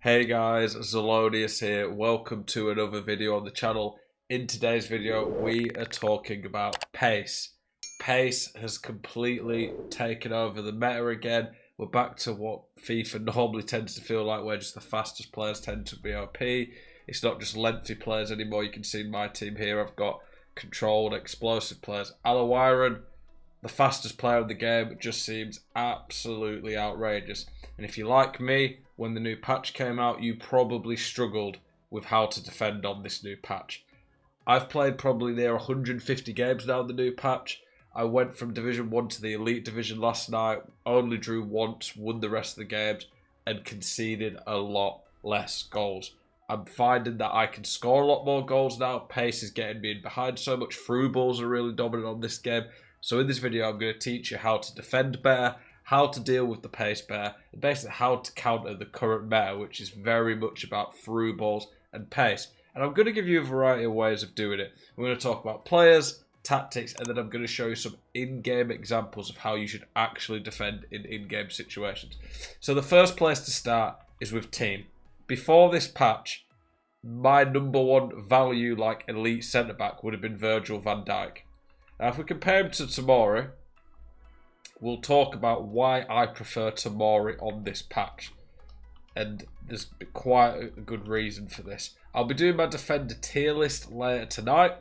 Hey guys, Zelonius here. Welcome to another video on the channel. In today's video, we are talking about pace. Pace has completely taken over the meta again. We're back to what FIFA normally tends to feel like, where just the fastest players tend to be OP. It's not just lengthy players anymore. You can see in my team here, I've got controlled, explosive players. Alawiron, the fastest player in the game, just seems absolutely outrageous. And if you like me, when the new patch came out, you probably struggled with how to defend on this new patch. I've played probably near 150 games now in the new patch. I went from Division 1 to the Elite Division last night, only drew once, won the rest of the games, and conceded a lot less goals. I'm finding that I can score a lot more goals now. Pace is getting me in behind so much. Through balls are really dominant on this game. So in this video, I'm going to teach you how to defend better, how to deal with the pace better, and basically how to counter the current meta, which is very much about through balls and pace. And I'm going to give you a variety of ways of doing it. We're going to talk about players, tactics, and then I'm going to show you some in-game examples of how you should actually defend in in-game situations. So the first place to start is with team. Before this patch, my number one value like elite centre-back would have been Virgil van Dijk. Now, if we compare him to Tomori, we'll talk about why I prefer Tomori on this patch. And there's quite a good reason for this. I'll be doing my defender tier list later tonight.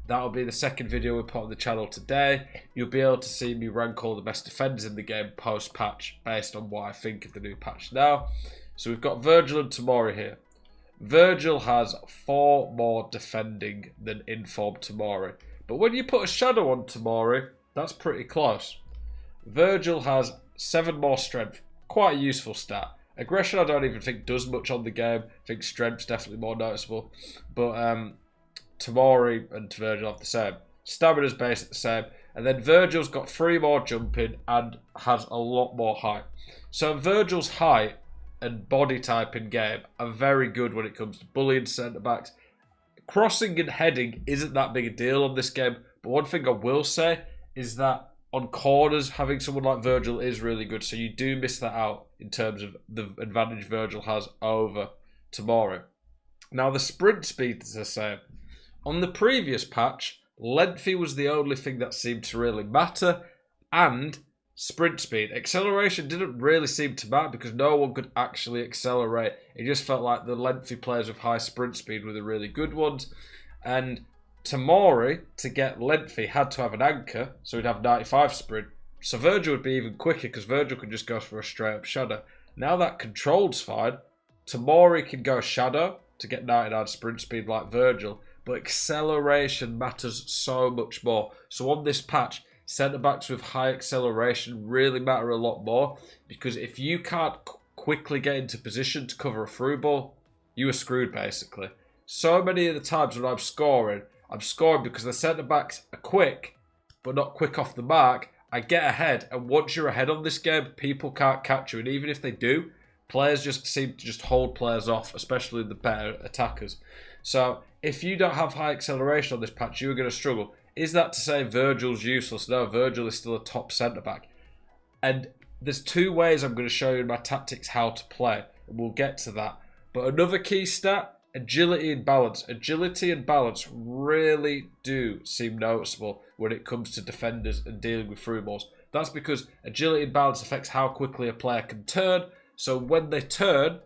That'll be the second video we put on the channel today. You'll be able to see me rank all the best defenders in the game post-patch based on what I think of the new patch now. So we've got Virgil and Tomori here. Virgil has 4 more defending than informed Tomori. But when you put a shadow on Tomori, that's pretty close. Virgil has 7 more strength. Quite a useful stat. Aggression I don't even think does much on the game. I think strength's definitely more noticeable. But Tomori and Virgil have the same. Stamina's based the same. And then Virgil's got 3 more jumping and has a lot more height. So Virgil's height and body type in game are very good when it comes to bullying centre-backs. Crossing and heading isn't that big a deal on this game, but one thing I will say is that on corners, having someone like Virgil is really good, so you do miss that out in terms of the advantage Virgil has over Tomori. Now, the sprint speed is the same. On the previous patch, lengthy was the only thing that seemed to really matter, and sprint speed. Acceleration didn't really seem to matter because no one could actually accelerate. It just felt like the lengthy players with high sprint speed were the really good ones. And Tomori, to get lengthy, had to have an anchor, so he'd have 95 sprint. So Virgil would be even quicker because Virgil could just go for a straight up shadow. Now that control's fine, Tomori can go shadow to get 99 sprint speed like Virgil, but acceleration matters so much more. So on this patch, centre-backs with high acceleration really matter a lot more, because if you can't quickly get into position to cover a through ball, you are screwed basically. So many of the times when I'm scoring because the centre-backs are quick, but not quick off the mark. I get ahead, and once you're ahead on this game, people can't catch you, and even if they do, players just seem to just hold players off, especially the better attackers. So if you don't have high acceleration on this patch, you're going to struggle. Is that to say Virgil's useless? No, Virgil is still a top centre-back. And there's 2 ways I'm going to show you in my tactics how to play. And we'll get to that. But another key stat, agility and balance. Agility and balance really do seem noticeable when it comes to defenders and dealing with through balls. That's because agility and balance affects how quickly a player can turn. So when they turn,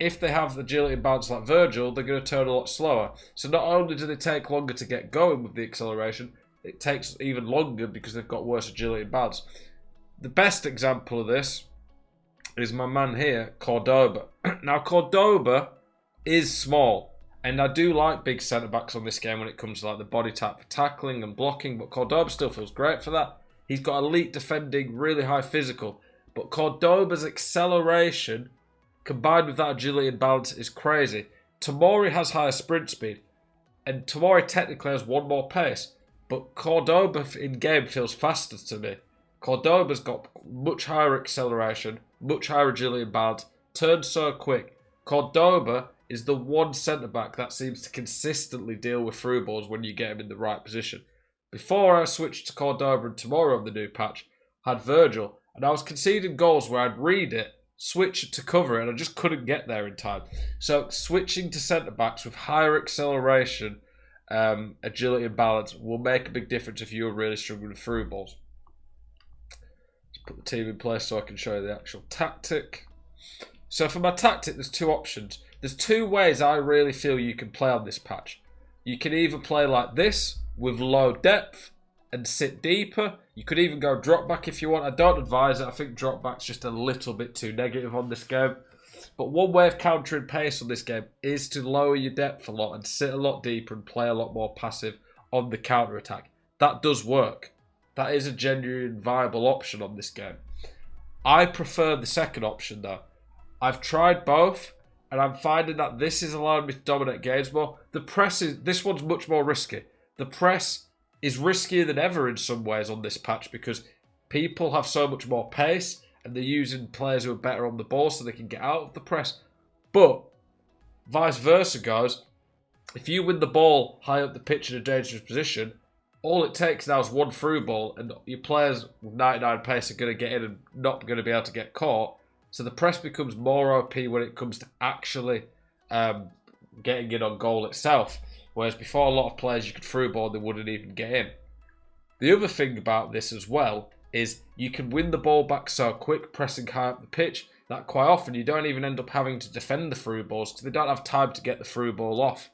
if they have agility and balance like Virgil, they're going to turn a lot slower. So not only do they take longer to get going with the acceleration, it takes even longer because they've got worse agility and balance. The best example of this is my man here, Cordoba. Now, Cordoba is small, and I do like big centre-backs on this game when it comes to like the body type for tackling and blocking, but Cordoba still feels great for that. He's got elite defending, really high physical, but Cordoba's acceleration combined with that agility and balance is crazy. Tomori has higher sprint speed, and Tomori technically has 1 more pace, but Cordoba in game feels faster to me. Cordoba's got much higher acceleration, much higher agility and balance, turns so quick. Cordoba is the one centre-back that seems to consistently deal with through balls when you get him in the right position. Before I switched to Cordoba and Tomori on the new patch, I had Virgil, and I was conceding goals where I'd read it, switch to cover it, and I just couldn't get there in time. So switching to centre-backs with higher acceleration, agility and balance will make a big difference if you're really struggling with through balls. Let's put the team in place so I can show you the actual tactic. So for my tactic, there's two options. There's two ways I really feel you can play on this patch. You can either play like this with low depth and sit deeper. You could even go drop back if you want. I don't advise it. I think drop back's just a little bit too negative on this game. But one way of countering pace on this game is to lower your depth a lot and sit a lot deeper and play a lot more passive on the counter attack. That does work. That is a genuine viable option on this game. I prefer the second option though. I've tried both, and I'm finding that this is allowing me to dominate games more. The press is, this one's much more risky. The press is riskier than ever in some ways on this patch because people have so much more pace and they're using players who are better on the ball so they can get out of the press. But vice versa goes, if you win the ball high up the pitch in a dangerous position, all it takes now is one through ball and your players with 99 pace are going to get in and not going to be able to get caught. So the press becomes more OP when it comes to actually getting in on goal itself. Whereas before, a lot of players you could through ball, they wouldn't even get in. The other thing about this as well is you can win the ball back so quick, pressing high up the pitch, that quite often you don't even end up having to defend the through balls because they don't have time to get the through ball off.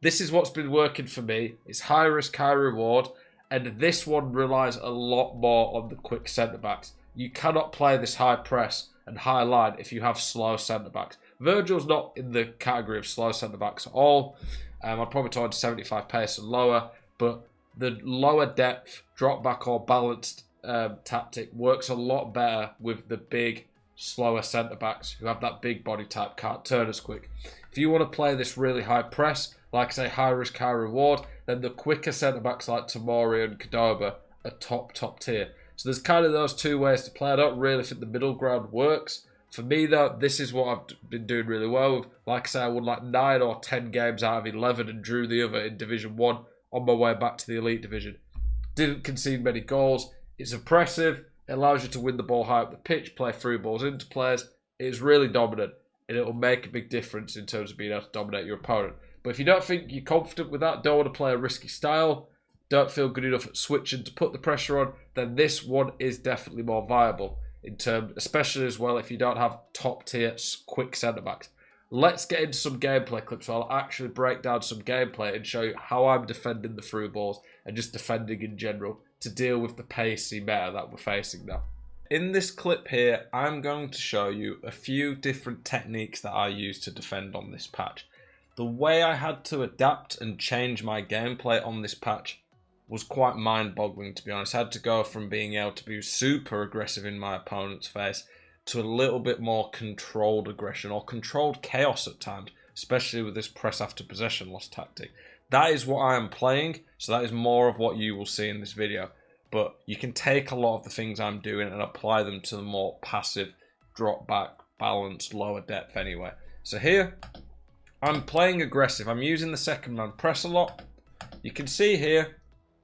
This is what's been working for me. It's high risk, high reward. And this one relies a lot more on the quick centre-backs. You cannot play this high press and high line if you have slow centre-backs. Virgil's not in the category of slow centre-backs at all. I'd probably talk to 75 pace and lower, but the lower depth, drop back or balanced tactic works a lot better with the big, slower centre-backs who have that big body type, can't turn as quick. If you want to play this really high press, like I say, high risk, high reward, then the quicker centre-backs like Tomori and Cordoba are top tier. So there's kind of those two ways to play. I don't really think the middle ground works. For me, though, this is what I've been doing really well with. Like I say, I won like 9 or 10 games out of 11 and drew the other in Division 1 on my way back to the Elite Division. Didn't concede many goals. It's impressive. It allows you to win the ball high up the pitch, play through balls into players. It's really dominant, and it will make a big difference in terms of being able to dominate your opponent. But if you don't think you're confident with that, don't want to play a risky style, don't feel good enough at switching to put the pressure on, then this one is definitely more viable. In terms, especially as well if you don't have top tier quick centre backs. Let's get into some gameplay clips. So I'll actually break down some gameplay and show you how I'm defending the through balls and just defending in general to deal with the pacey meta that we're facing now. In this clip here, I'm going to show you a few different techniques that I use to defend on this patch. The way I had to adapt and change my gameplay on this patch was quite mind-boggling, to be honest. I had to go from being able to be super aggressive in my opponent's face to a little bit more controlled aggression or controlled chaos at times, especially with this press after possession loss tactic. That is what I am playing, so that is more of what you will see in this video. But you can take a lot of the things I'm doing and apply them to the more passive, drop back, balanced, lower depth anyway. So here, I'm playing aggressive. I'm using the second man press a lot. You can see here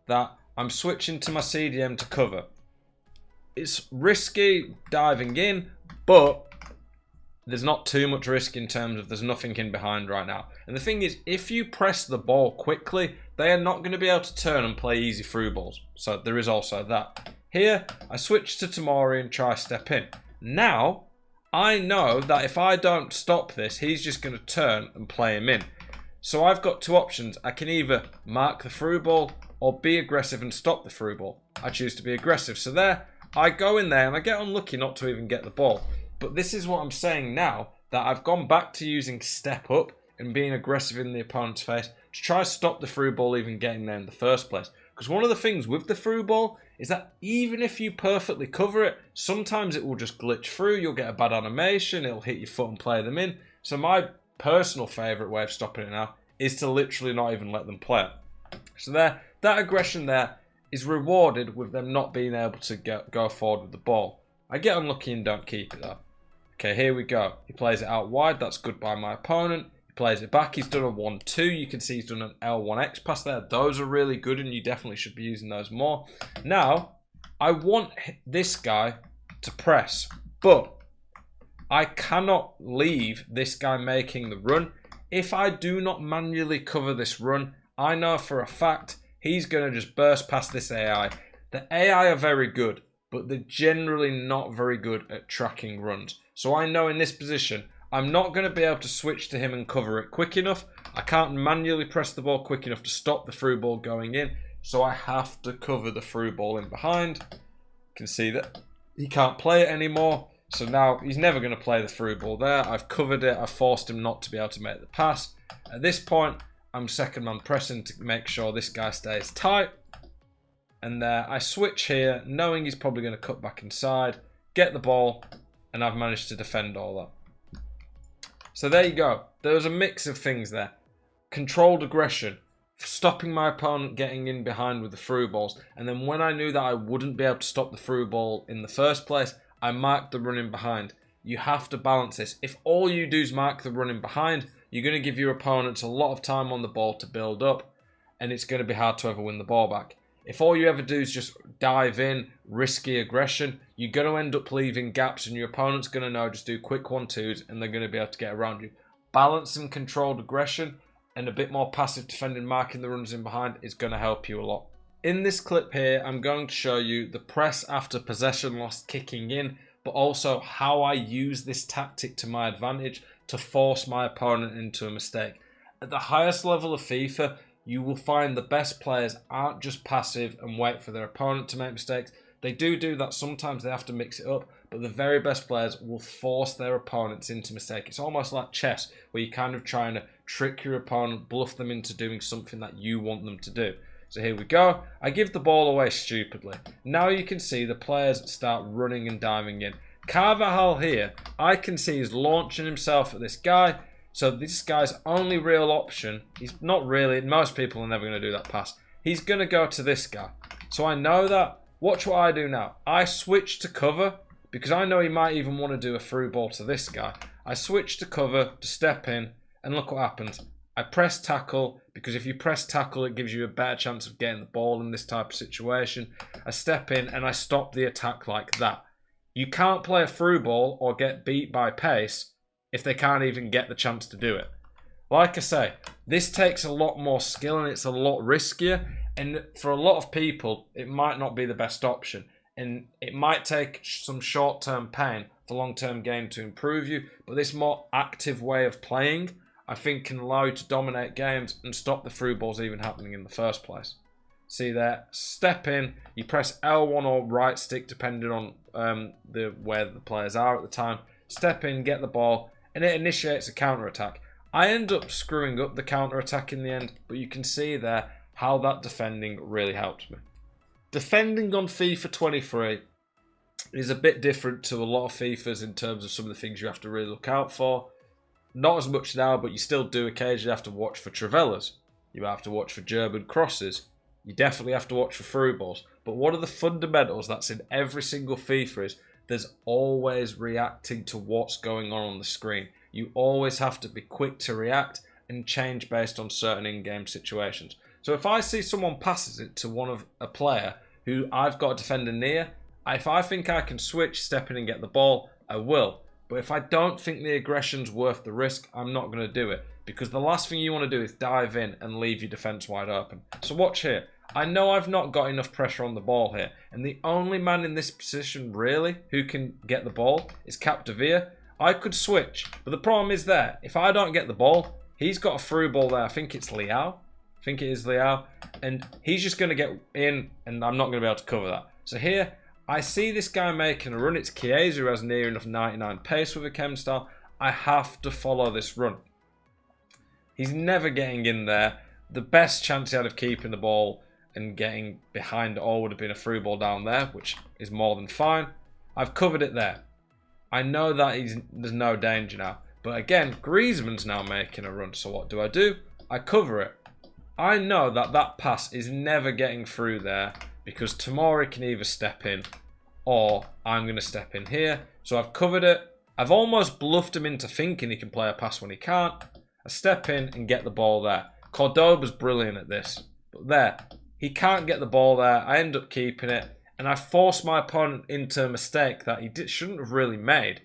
that I'm switching to my CDM to cover. It's risky diving in, but there's not too much risk in terms of there's nothing in behind right now. And the thing is, if you press the ball quickly, they are not going to be able to turn and play easy through balls. So there is also that. Here, I switch to Tomori and try step in. Now, I know that if I don't stop this, he's just going to turn and play him in. So I've got two options. I can either mark the through ball or be aggressive and stop the through ball. I choose to be aggressive. So there, I go in there and I get unlucky not to even get the ball. But this is what I'm saying now, that I've gone back to using step up and being aggressive in the opponent's face to try to stop the through ball even getting there in the first place. Because one of the things with the through ball is that even if you perfectly cover it, sometimes it will just glitch through, you'll get a bad animation, it'll hit your foot and play them in. So my personal favourite way of stopping it now is to literally not even let them play it. So there, that aggression there is rewarded with them not being able to go forward with the ball. I get unlucky and don't keep it though. Okay, here we go. He plays it out wide. That's good by my opponent. He plays it back. He's done a 1-2. You can see he's done an L1X pass there. Those are really good and you definitely should be using those more. Now, I want this guy to press, but I cannot leave this guy making the run. If I do not manually cover this run, I know for a fact he's going to just burst past this AI. The AI are very good, but they're generally not very good at tracking runs. So I know in this position, I'm not going to be able to switch to him and cover it quick enough. I can't manually press the ball quick enough to stop the through ball going in. So I have to cover the through ball in behind. You can see that he can't play it anymore. So now he's never going to play the through ball there. I've covered it. I've forced him not to be able to make the pass. At this point, I'm second man pressing to make sure this guy stays tight. And there, I switch here, knowing he's probably going to cut back inside, get the ball, and I've managed to defend all that. So there you go. There was a mix of things there. Controlled aggression, stopping my opponent getting in behind with the through balls. And then when I knew that I wouldn't be able to stop the through ball in the first place, I marked the running behind. You have to balance this. If all you do is mark the running behind, you're going to give your opponents a lot of time on the ball to build up, and it's going to be hard to ever win the ball back. If all you ever do is just dive in, risky aggression, you're going to end up leaving gaps, and your opponent's going to know just do quick 1-2s, and they're going to be able to get around you. Balancing controlled aggression and a bit more passive defending, marking the runs in behind is going to help you a lot. In this clip here, I'm going to show you the press after possession loss kicking in, but also how I use this tactic to my advantage to force my opponent into a mistake. At the highest level of FIFA, you will find the best players aren't just passive and wait for their opponent to make mistakes. They do that. Sometimes they have to mix it up, but the very best players will force their opponents into mistake. It's almost like chess, where you're kind of trying to trick your opponent, bluff them into doing something that you want them to do. So here we go. I give the ball away stupidly. Now you can see the players start running and diving in. Carvajal here, I can see he's launching himself at this guy. So this guy's only real option, he's not really, most people are never going to do that pass. He's going to go to this guy. So I know that. Watch what I do now. I switch to cover because I know he might even want to do a through ball to this guy. I switch to cover to step in, and look what happens. I press tackle because if you press tackle, it gives you a better chance of getting the ball in this type of situation. I step in and I stop the attack like that. You can't play a through ball or get beat by pace if they can't even get the chance to do it. Like I say, this takes a lot more skill and it's a lot riskier. And for a lot of people, it might not be the best option. And it might take some short-term pain for long-term gain to improve you. But this more active way of playing, I think, can allow you to dominate games and stop the through balls even happening in the first place. See there, step in, you press L1 or right stick depending on where the players are at the time. Step in, get the ball, and it initiates a counter-attack. I end up screwing up the counter-attack in the end, but you can see there how that defending really helped me. Defending on FIFA 23 is a bit different to a lot of FIFAs in terms of some of the things you have to really look out for. Not as much now, but you still do occasionally have to watch for Travellas. You have to watch for German crosses. You definitely have to watch for through balls. But one of the fundamentals that's in every single FIFA is there's always reacting to what's going on the screen. You always have to be quick to react and change based on certain in-game situations. So if I see someone passes it to a player who I've got a defender near, if I think I can switch, step in and get the ball, I will. But if I don't think the aggression's worth the risk, I'm not going to do it. Because the last thing you want to do is dive in and leave your defence wide open. So watch here. I know I've not got enough pressure on the ball here. And the only man in this position, really, who can get the ball is Capdevila. I could switch. But the problem is there. If I don't get the ball, he's got a through ball there. I think it's Leao. I think it is Leao. And he's just going to get in, and I'm not going to be able to cover that. So here, I see this guy making a run. It's Chiesa who has near enough 99 pace with a chem style. I have to follow this run. He's never getting in there. The best chance he had of keeping the ball and getting behind it all would have been a through ball down there, which is more than fine. I've covered it there. I know that there's no danger now. But again, Griezmann's now making a run. So what do? I cover it. I know that that pass is never getting through there because Tomori can either step in or I'm going to step in here. So I've covered it. I've almost bluffed him into thinking he can play a pass when he can't. I step in and get the ball there. Cordoba's brilliant at this. But there, he can't get the ball there. I end up keeping it. And I force my opponent into a mistake that he shouldn't have really made.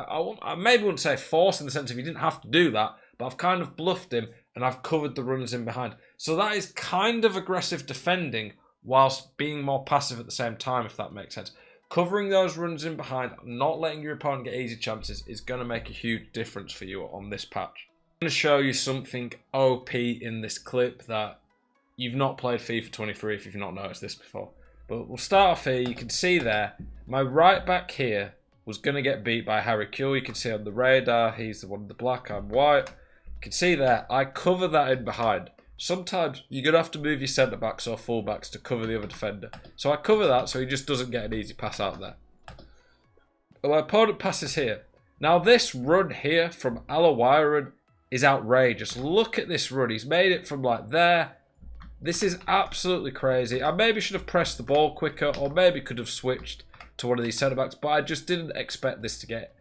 I maybe wouldn't say force in the sense of he didn't have to do that, but I've kind of bluffed him and I've covered the runners in behind. So that is kind of aggressive defending whilst being more passive at the same time, if that makes sense. Covering those runs in behind, not letting your opponent get easy chances is going to make a huge difference for you on this patch. I'm going to show you something OP in this clip that you've not played FIFA 23 if you've not noticed this before. But we'll start off here. You can see there, my right back here was going to get beat by Harry Kewell. You can see on the radar, he's the one in the black, I'm white. You can see there, I cover that in behind. Sometimes you're going to have to move your centre-backs or full-backs to cover the other defender. So I cover that so he just doesn't get an easy pass out there. My opponent passes here. Now this run here from Alawiran is outrageous. Look at this run. He's made it from like there. This is absolutely crazy. I maybe should have pressed the ball quicker or maybe could have switched to one of these centre-backs, but I just didn't expect this to get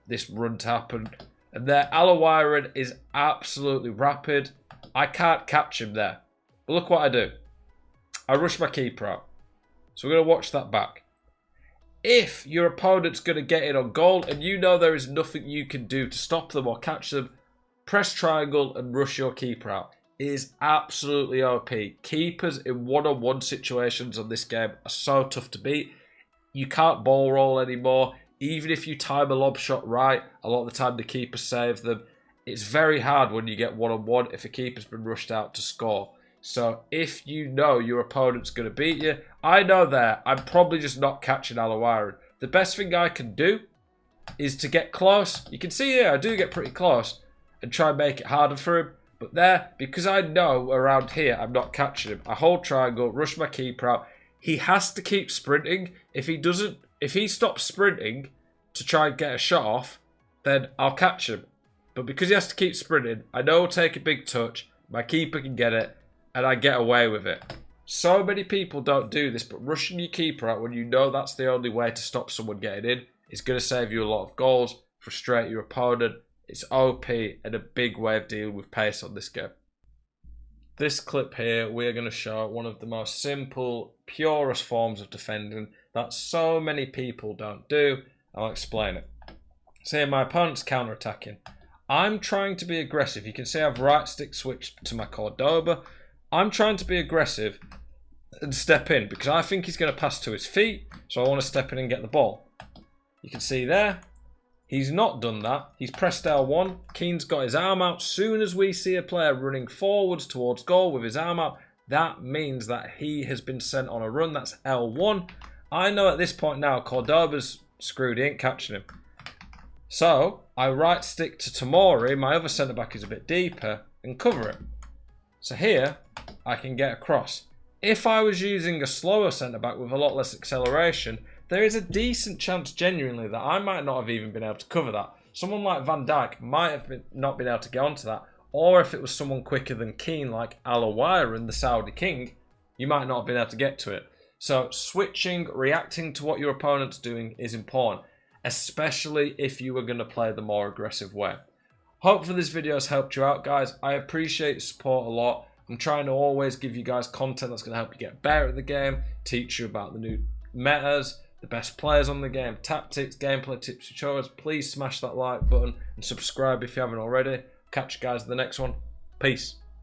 this run to happen. And there, Alawiran is absolutely rapid. I can't catch him there. But look what I do. I rush my keeper out. So we're going to watch that back. If your opponent's going to get in on goal and you know there is nothing you can do to stop them or catch them, press triangle and rush your keeper out. It is absolutely OP. Keepers in one-on-one situations on this game are so tough to beat. You can't ball roll anymore. Even if you time a lob shot right, a lot of the time the keeper saves them. It's very hard when you get one-on-one if a keeper's been rushed out to score. So if you know your opponent's going to beat you, I know there, I'm probably just not catching Alawiran. The best thing I can do is to get close. You can see here, I do get pretty close and try and make it harder for him. But there, because I know around here I'm not catching him, I hold triangle, rush my keeper out. He has to keep sprinting. If he stops sprinting to try and get a shot off, then I'll catch him. But because he has to keep sprinting, I know he'll take a big touch, my keeper can get it, and I get away with it. So many people don't do this, but rushing your keeper out when you know that's the only way to stop someone getting in is going to save you a lot of goals, frustrate your opponent. It's OP and a big way of dealing with pace on this game. This clip here, we're going to show one of the most simple, purest forms of defending that so many people don't do. I'll explain it. Say my opponent's counter-attacking. I'm trying to be aggressive. You can see I've right stick switched to my Cordoba. I'm trying to be aggressive and step in because I think he's going to pass to his feet. So I want to step in and get the ball. You can see there, he's not done that. He's pressed L1. Keane's got his arm out. Soon as we see a player running forwards towards goal with his arm out, that means that he has been sent on a run. That's L1. I know at this point now Cordoba's screwed. He ain't catching him. So I right stick to Tomori, my other centre back is a bit deeper, and cover it. So here I can get across. If I was using a slower centre back with a lot less acceleration, there is a decent chance genuinely that I might not have even been able to cover that. Someone like Van Dijk might have not been able to get onto that, or if it was someone quicker than Keane like Alawiran, the Saudi king, you might not have been able to get to it. So switching, reacting to what your opponent's doing is important, especially if you were going to play the more aggressive way. Hopefully this video has helped you out, guys. I appreciate your support a lot. I'm trying to always give you guys content that's going to help you get better at the game, teach you about the new metas, the best players on the game, tactics, gameplay tips, tutorials. Please smash that like button and subscribe if you haven't already. Catch you guys in the next one. Peace.